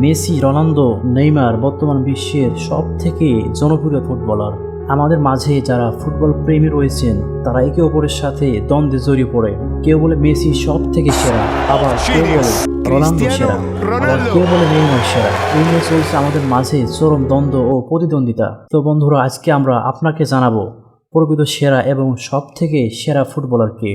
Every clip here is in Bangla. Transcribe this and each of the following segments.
মেসি, রোনালদো, নেইমার বর্তমান বিশ্বের সবথেকে জনপ্রিয় ফুটবলার। আমাদের মাঝে যারা ফুটবল প্রেমী রয়েছেন তারা একে অপরের সাথে দ্বন্দ্বে জড়িয়ে পড়ে। কেউ বলে মেসি সব থেকে সেরা, আবার কেউ বলে রোনালদো সেরা, আবার কেউ বলে নেইমার সেরা। এই নিয়ে চলছে আমাদের মাঝে চরম দ্বন্দ্ব ও প্রতিদ্বন্দ্বিতা। তো বন্ধুরা, আজকে আমরা আপনাকে জানাবো প্রকৃত সেরা এবং সব থেকে সেরা ফুটবলার কে,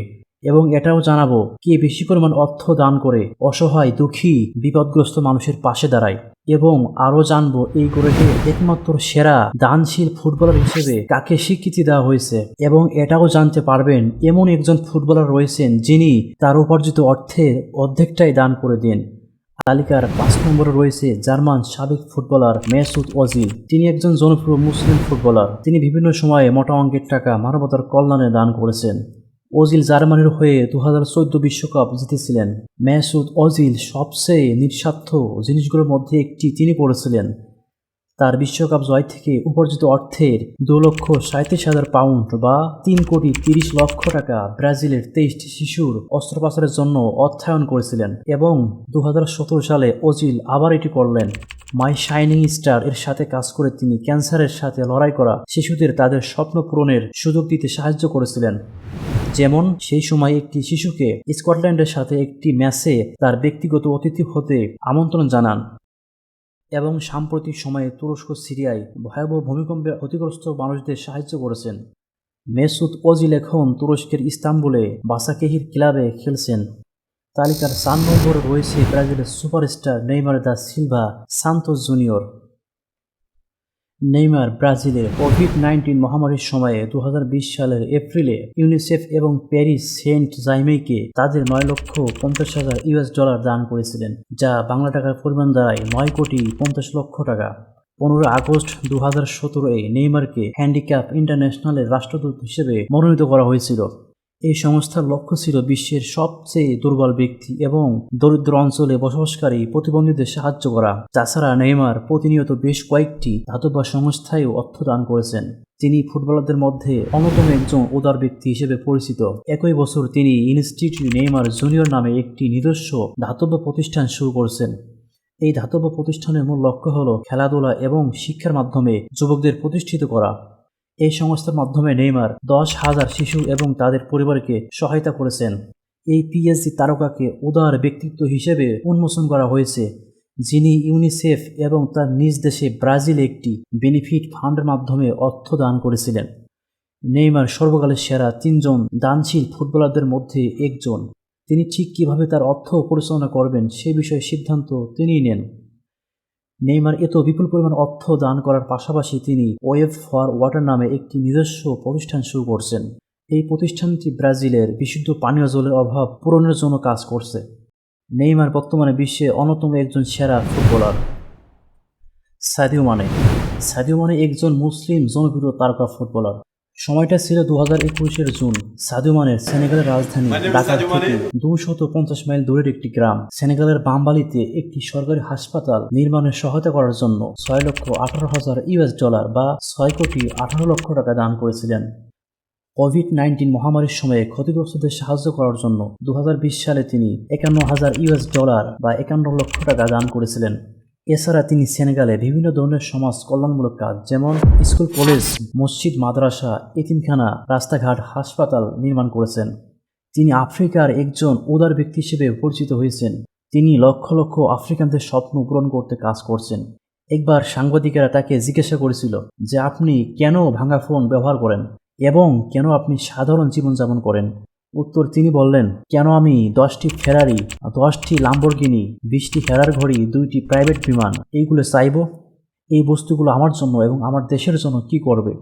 এবং এটাও জানাবো কে বেশি পরিমাণ অর্থ দান করে অসহায়, দুঃখী, বিপদগ্রস্ত মানুষের পাশে দাঁড়ায়, এবং আরও জানবো এই গ্রহে একমাত্র সেরা দানশীল ফুটবলার হিসেবে কাকে স্বীকৃতি দেওয়া হয়েছে। এবং এটাও জানতে পারবেন এমন একজন ফুটবলার রয়েছেন যিনি তার উপার্জিত অর্থের অর্ধেকটাই দান করে দেন। তালিকার 5 নম্বরে রয়েছে জার্মান সাবেক ফুটবলার মেসুত ওজিল। তিনি একজন জনপ্রিয় মুসলিম ফুটবলার। তিনি বিভিন্ন সময়ে মোটা অঙ্কের টাকা মানবতার কল্যাণে দান করেছেন। ওজিল জার্মানির হয়ে 2014 বিশ্বকাপ জিতেছিলেন। মেসুত ওজিল সবচেয়ে নিঃস্বার্থ জিনিসগুলোর মধ্যে একটি তিনি করেছিলেন। তার বিশ্বকাপ জয় থেকে উপার্জিত অর্থের 2,37,000 পাউন্ড বা 3,30,00,000 টাকা ব্রাজিলের 23টি শিশুর অস্ত্রোপচারের জন্য অর্থায়ন করেছিলেন। এবং 2017 সালে ওজিল আবার এটি করলেন। মাই শাইনিং স্টার এর সাথে কাজ করে তিনি ক্যান্সারের সাথে লড়াই করা শিশুদের তাদের স্বপ্ন পূরণের সুযোগ দিতে সাহায্য করেছিলেন। যেমন সেই সময় একটি শিশুকে স্কটল্যান্ডের সাথে একটি ম্যাচে তার ব্যক্তিগত অতিথি হতে আমন্ত্রণ জানান। এবং সাম্প্রতিক সময়ে তুরস্ক সিরিয়ায় ভয়াবহ ভূমিকম্পে ক্ষতিগ্রস্ত মানুষদের সাহায্য করেছেন। মেসুত ওজিল এখন তুরস্কের ইস্তাম্বুলে বাসাকেহির ক্লাবে খেলছেন। তালিকার 4 নম্বরে রয়েছে ব্রাজিলের superstar Neymar da Silva Santos junior. Neymar ব্রাজিলের কোভিড-19 মহামারীর সময়ে 2020 সালের এপ্রিলে ইউনিসেফ এবং প্যারিস সেন্ট জাইমেইকে তাদের $9,50,000 দান করেছিলেন, যা বাংলা টাকার পরিমাণ দাঁড়ায় $9,50,00,000 টাকা। 15 আগস্ট 2017-এ নেইমারকে হ্যান্ডিক্যাপ ইন্টারন্যাশনালের রাষ্ট্রদূত হিসেবে মনোনীত করা হয়েছিল। এই সংস্থার লক্ষ্য ছিল বিশ্বের সবচেয়ে দুর্বল ব্যক্তি এবং দরিদ্র অঞ্চলে বসবাসকারী প্রতিবন্ধীদের সাহায্য করা। তাছাড়া নেইমার প্রতিনিয়ত বেশ কয়েকটি ধাতব সংস্থায়ও অর্থ দান করেছেন। তিনি ফুটবলারদের মধ্যে অন্যতম একজন উদার ব্যক্তি হিসেবে পরিচিত। একই বছর তিনি ইনস্টিটিউট নেইমার জুনিয়র নামে একটি নিজস্ব ধাতব প্রতিষ্ঠান শুরু করেছেন। এই ধাতব প্রতিষ্ঠানের মূল লক্ষ্য হল খেলাধুলা এবং শিক্ষার মাধ্যমে যুবকদের প্রতিষ্ঠিত করা। এই সংস্থার মাধ্যমে নেইমার 10,000 শিশু এবং তাদের পরিবারকে সহায়তা করেছেন। এই পিএসজি তারকাকে উদার ব্যক্তিত্ব হিসেবে উন্মোচন করা হয়েছে, যিনি ইউনিসেফ এবং তার নিজ দেশে ব্রাজিলে একটি বেনিফিট ফান্ডের মাধ্যমে অর্থ দান করেছিলেন। নেইমার সর্বকালের সেরা 3 জন দানশীল ফুটবলারদের মধ্যে একজন। তিনি ঠিক কিভাবে তার অর্থ পরিচালনা করবেন সে বিষয়ে সিদ্ধান্ত তিনিই নেন। নেইমার এত বিপুল পরিমাণ অর্থ দান করার পাশাপাশি তিনি ওয়েভ ফর ওয়াটার নামে একটি নিজস্ব প্রতিষ্ঠান শুরু করছেন। এই প্রতিষ্ঠানটি ব্রাজিলের বিশুদ্ধ পানীয় জলের অভাব পূরণের জন্য কাজ করছে। নেইমার বর্তমানে বিশ্বে অন্যতম একজন সেরা footballer. Sadio Mane. Sadio Mane একজন মুসলিম জনপ্রিয় তারকা ফুটবলার। সময়টা ছিল 2021-এর জুন। সাদিও মানের সেনেগালের রাজধানী ঢাকা থেকে 250 মাইল দূরের একটি গ্রাম সেনেগালের বাম্বালিতে একটি সরকারি হাসপাতাল নির্মাণের সহায়তা করার জন্য $6,18,000 বা $6,18,00,000 টাকা দান করেছিলেন। কোভিড-19 মহামারীর সময়ে ক্ষতিগ্রস্তদের সাহায্য করার জন্য 2020 সালে তিনি $51,000 বা $51,00,000 টাকা দান করেছিলেন। এছাড়া তিনি সেনেগালে বিভিন্ন ধরনের সমাজ কল্যাণমূলক কাজ, যেমন স্কুল, কলেজ, মসজিদ, মাদ্রাসা, এতিমখানা, রাস্তাঘাট, হাসপাতাল নির্মাণ করেছেন। তিনি আফ্রিকার একজন উদার ব্যক্তি হিসেবে পরিচিত হয়েছেন। তিনি লক্ষ লক্ষ আফ্রিকানদের স্বপ্ন পূরণ করতে কাজ করছেন। একবার সাংবাদিকেরা তাকে জিজ্ঞাসা করেছিল যে আপনি কেন ভাঙা ফোন ব্যবহার করেন এবং কেন আপনি সাধারণ জীবনযাপন করেন। উত্তর তিনি বললেন, কেন আমি 10টি ফেরারি, 10টি লাম্বরগিনি, 20টি ফেরার ঘড়ি, 2টি প্রাইভেট বিমান এইগুলো চাইব? এই বস্তুগুলো আমার জন্য এবং আমার দেশের জন্য কি করবে?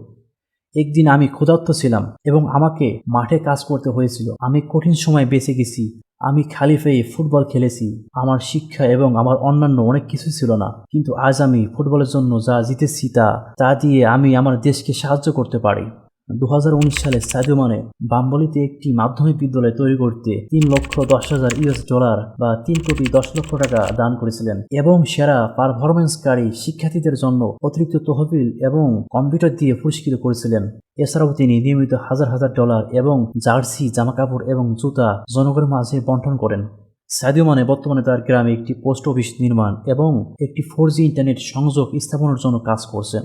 একদিন আমি ক্ষুধার্ত ছিলাম এবং আমাকে মাঠে কাজ করতে হয়েছিল। আমি কঠিন সময় বেঁচে গেছি। আমি খালি পেয়ে ফুটবল খেলেছি। আমার শিক্ষা এবং আমার অন্যান্য অনেক কিছু ছিল না, কিন্তু আজ আমি ফুটবলের জন্য যা জিতেছি তা দিয়ে আমি আমার দেশকে সাহায্য করতে পারি। 2019 সালে সাদিও মানে বাম্বলিতে একটি মাধ্যমিক বিদ্যালয় তৈরি করতে $3,10,000 বা $3,10,00,000 টাকা দান করেছিলেন এবং সেরা পারফরম্যান্সকারী শিক্ষার্থীদের জন্য অতিরিক্ত তহবিল এবং কম্পিউটার দিয়ে পুরস্কৃত করেছিলেন। এছাড়াও তিনি নিয়মিত $1,000 এবং জার্সি, জামাকাপড় এবং জুতা জনগণের মাঝে বন্টন করেন। সাদিও মানে বর্তমানে তার গ্রামে একটি পোস্ট অফিস নির্মাণ এবং একটি 4G ইন্টারনেট সংযোগ স্থাপনের জন্য কাজ করছেন।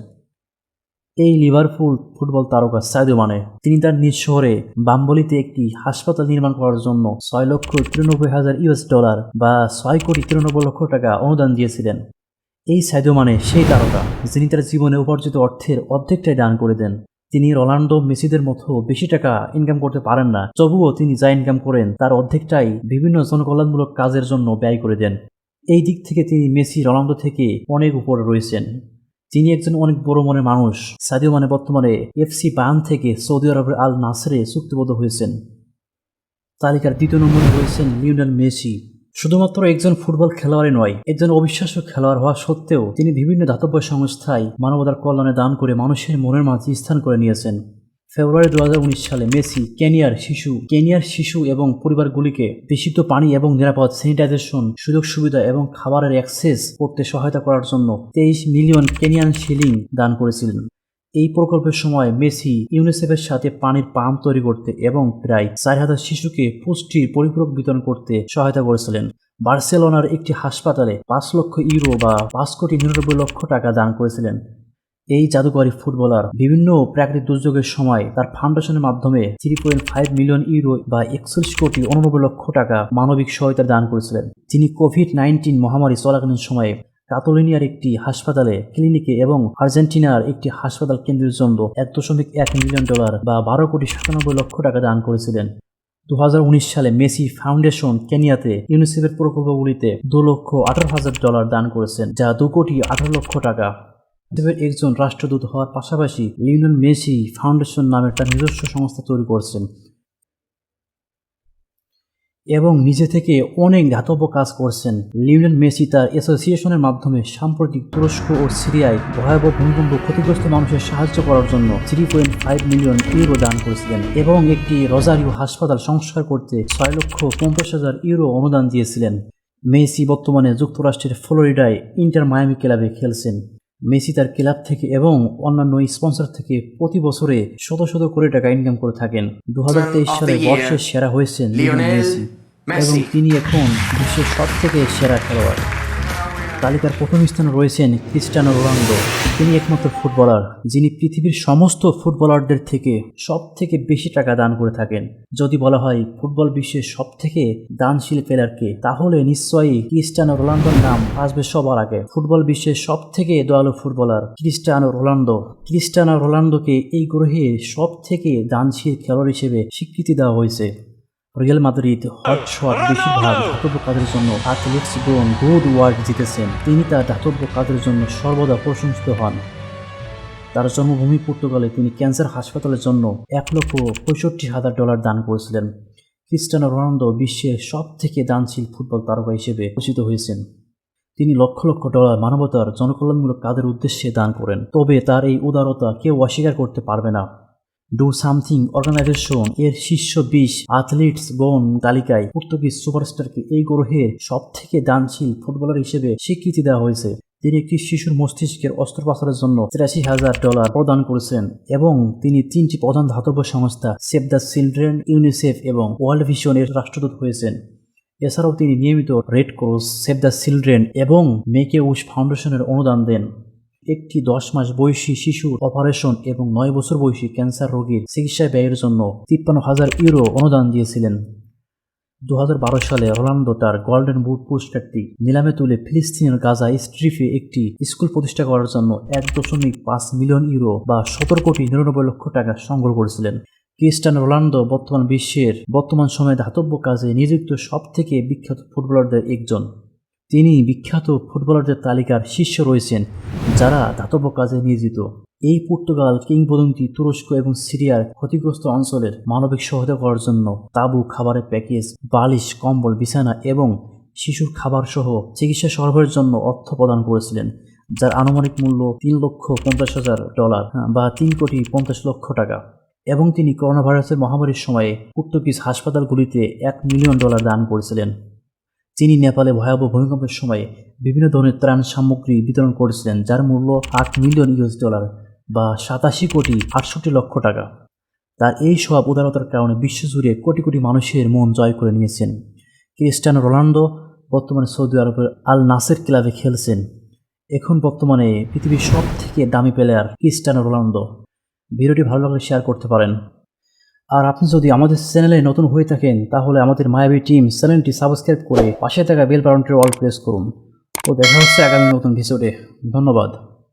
এই লিভারপুল ফুটবল তারকা সাদিও মানে তিনি তার নিজ শহরে বাম্বলিতে একটি হাসপাতাল নির্মাণ করার জন্য $6,93,000 বা $6,93,00,000 অনুদান দিয়েছিলেন। এই সাদিও মানে সেই তারকা যিনি তার জীবনে উপার্জিত অর্থের অর্ধেকটাই দান করে দেন। তিনি রোনাল্ডো মেসিদের মতো বেশি টাকা ইনকাম করতে পারেন না, তবুও তিনি যা ইনকাম করেন তার অর্ধেকটাই বিভিন্ন জনকল্যাণমূলক কাজের জন্য ব্যয় করে দেন। এই দিক থেকে তিনি মেসি রোনাল্ডো থেকে অনেক উপরে রয়েছেন। তিনি একজন অনেক বড় মনের মানুষ। সাদিও মানে বর্তমানে এফসি বায়ার্ন থেকে সৌদি আরবের আল নাসরে চুক্তিবদ্ধ হয়েছেন। তালিকার 2য় নম্বরে রয়েছেন লিওনেল মেসি। শুধুমাত্র একজন ফুটবল খেলোয়াড়ই নয়, একজন অবিশ্বাস্য খেলোয়াড় হওয়া সত্ত্বেও তিনি বিভিন্ন দাতব্য সংস্থায় মানবতার কল্যাণে দান করে মানুষের মনের মাঝে স্থান করে নিয়েছেন। ফেব্রুয়ারি 2019 সালে মেসি কেনিয়ার শিশু এবং পরিবারগুলিকে বিশুদ্ধ পানি এবং নিরাপদ স্যানিটাইজেশন, সুযোগ সুবিধা এবং খাবারের অ্যাক্সেস করতে সহায়তা করার জন্য 23 মিলিয়ন কেনিয়ান শিলিং দান করেছিলেন। এই প্রকল্পের সময় মেসি ইউনিসেফের সাথে পানির পাম্প তৈরি করতে এবং প্রায় 4,000 শিশুকে পুষ্টির পরিপূরক বিতরণ করতে সহায়তা করেছিলেন। বার্সেলোনার একটি হাসপাতালে 5 লক্ষ ইউরো বা $5,99,00,000 দান করেছিলেন। এই জাদুকরী ফুটবলার বিভিন্ন প্রাকৃতিক দুর্যোগের সময় তার ফাউন্ডেশনের মাধ্যমে 3.5 মিলিয়ন ইউরো বা $41,89,00,000 মানবিক সহায়তা দান করেছিলেন। তিনি কোভিড-19 মহামারী চলাকালীন সময়ে কাতালোনিয়ার একটি হাসপাতালে, ক্লিনিকে এবং আর্জেন্টিনার একটি হাসপাতাল কেন্দ্রের জন্য $1.1 মিলিয়ন বা $12,97,00,000 দান করেছিলেন। 2019 সালে মেসি ফাউন্ডেশন কেনিয়াতে ইউনিসেফের প্রকল্পগুলিতে $2,18,000 দান করেছেন, যা $2,18,00,000। একজন রাষ্ট্রদূত হওয়ার পাশাপাশি লিওনেল মেসি ফাউন্ডেশন নামের তার নিজস্ব সংস্থা তৈরি করছেন এবং নিজে থেকে অনেক দাতব্য কাজ করছেন। লিওনেল মেসি তার অ্যাসোসিয়েশনের মাধ্যমে সাম্প্রতিক তুরস্ক ও সিরিয়ায় ভয়াবহ ভূমিকম্প ক্ষতিগ্রস্ত মানুষের সাহায্য করার জন্য 3.5 মিলিয়ন ইউরো দান করেছিলেন এবং একটি রোজারিও হাসপাতাল সংস্কার করতে 6,50,000 ইউরো অনুদান দিয়েছিলেন। মেসি বর্তমানে যুক্তরাষ্ট্রের ফ্লোরিডায় ইন্টার মায়ামি ক্লাবে খেলছেন। মেসি তার ক্লাব থেকে এবং অন্যান্য স্পন্সর থেকে প্রতি বছরে শত শত কোটি টাকা ইনকাম করে থাকেন। 2023 সালে বর্ষের সেরা হয়েছেন লিওনেল মেসি এবং তিনি এখন বিশ্বের সবথেকে সেরা খেলোয়াড়। তালিকার প্রথম স্থানে রয়েছেন ক্রিস্টিয়ানো রোনালদো। তিনি একমাত্র ফুটবলার যিনি পৃথিবীর সমস্ত ফুটবলারদের থেকে সব থেকে বেশি টাকা দান করে থাকেন। যদি বলা হয় ফুটবল বিশ্বের সব থেকে দানশীল প্লেয়ারকে, তাহলে নিশ্চয়ই ক্রিস্টিয়ানো রোনালদোর নাম আসবে সবার আগে। ফুটবল বিশ্বের সব থেকে দয়ালু ফুটবলার ক্রিস্টিয়ানো রোনালদোকে এই গ্রহের সব থেকে দানশীল খেলোয়াড় হিসেবে স্বীকৃতি দেওয়া হয়েছে। রিয়াল মাদ্রিদ হটশট বেশিরভাগ দাতব্য কাজের জন্য অ্যাথলেটিক্স গুড ওয়ার্ক জিতেছেন। তিনি তার দাতব্য কাজের জন্য সর্বদা প্রশংসিত হন। তার জন্মভূমি পর্তুগালে তিনি ক্যান্সার হাসপাতালের জন্য $1,65,000 দান করেছিলেন। ক্রিস্টিয়ানো রোনালদো বিশ্বের সব থেকে দানশীল ফুটবল তারকা হিসেবে পরিচিত হয়েছেন। তিনি লক্ষ লক্ষ ডলার মানবতার জনকল্যাণমূলক কাজের উদ্দেশ্যে দান করেন, তবে তার এই উদারতা কেউ অস্বীকার করতে পারবে না। ডু সামথিং অর্গানাইজেশন এর শীর্ষ 20 অ্যাথলিটস তালিকায় পর্তুগিজ সুপারস্টারকে এই গ্রহের সব থেকে দানশীল ফুটবলার হিসেবে স্বীকৃতি দেওয়া হয়েছে। তিনি একটি শিশুর মস্তিষ্কের অস্ত্রোপচারের জন্য $83,000 প্রদান করেছেন এবং তিনি 3টি প্রধান দাতব্য সংস্থা সেভ দ্য চিলড্রেন, ইউনিসেফ এবং ওয়ার্ল্ড ভিশন এর রাষ্ট্রদূত হয়েছেন। এছাড়াও তিনি নিয়মিত red cross, save the children এবং মেক এ উইশ ফাউন্ডেশনের অনুদান দেন। একটি 10 মাস বয়সী শিশুর অপারেশন এবং 9 বছর বয়সী ক্যান্সার রোগীর চিকিৎসা ব্যয়ের জন্য $53,000 অনুদান দিয়েছিলেন। 2012 সালে রোনালদো তার গোল্ডেন বুট পুরস্কারটি নিলামে তুলে ফিলিস্তিনের গাজা স্ট্রিপে একটি স্কুল প্রতিষ্ঠা করার জন্য $1.5 মিলিয়ন বা $17,99,00,000 সংগ্রহ করেছিলেন। ক্রিস্টিয়ানো রোনালদো বর্তমান সময়ে দাতব্য কাজে নিযুক্ত সব থেকে বিখ্যাত ফুটবলারদের একজন। তিনি বিখ্যাত ফুটবলারদের তালিকার শীর্ষে রয়েছেন যারা দাতব্য কাজে নিয়োজিত। এই পর্তুগাল কিংবদন্তি তুরস্ক এবং সিরিয়ার ক্ষতিগ্রস্ত অঞ্চলের মানবিক সহায়তা করার জন্য তাঁবু, খাবারের প্যাকেজ, বালিশ, কম্বল, বিছানা এবং শিশুর খাবার সহ চিকিৎসা সরবরাহের জন্য অর্থ প্রদান করেছিলেন, যার আনুমানিক মূল্য $3,50,000 বা $3,50,00,000। এবং তিনি করোনা ভাইরাসের মহামারীর সময়ে পর্তুগিজ হাসপাতালগুলিতে $1 মিলিয়ন দান করেছিলেন। তিনি নেপালে ভয়াবহ ভূমিকম্পের সময় বিভিন্ন ধরনের ত্রাণ সামগ্রী বিতরণ করেছিলেন, যার মূল্য $8 মিলিয়ন বা $87,68,00,000। তার এই সব উদারতার কারণে বিশ্বজুড়ে কোটি কোটি মানুষের মন জয় করে নিয়েছেন। ক্রিস্টিয়ানো রোনালদো বর্তমানে সৌদি আরবের আল নাসের ক্লাবে খেলছেন। এখন বর্তমানে পৃথিবীর সব থেকে দামি প্লেয়ার ক্রিস্টিয়ানো রোনালদো। ভিডিওটি ভালো লাগলে শেয়ার করতে পারেন। আর আপনি যদি আমাদের চ্যানেলে নতুন হয়ে থাকেন তাহলে আমাদের মায়াবী টিম চ্যানেলটি সাবস্ক্রাইব করে পাশে থাকা বেল বাটনটি অল প্রেস করুন। তো দেখা হচ্ছে আগামী নতুন ভিডিওতে। ধন্যবাদ।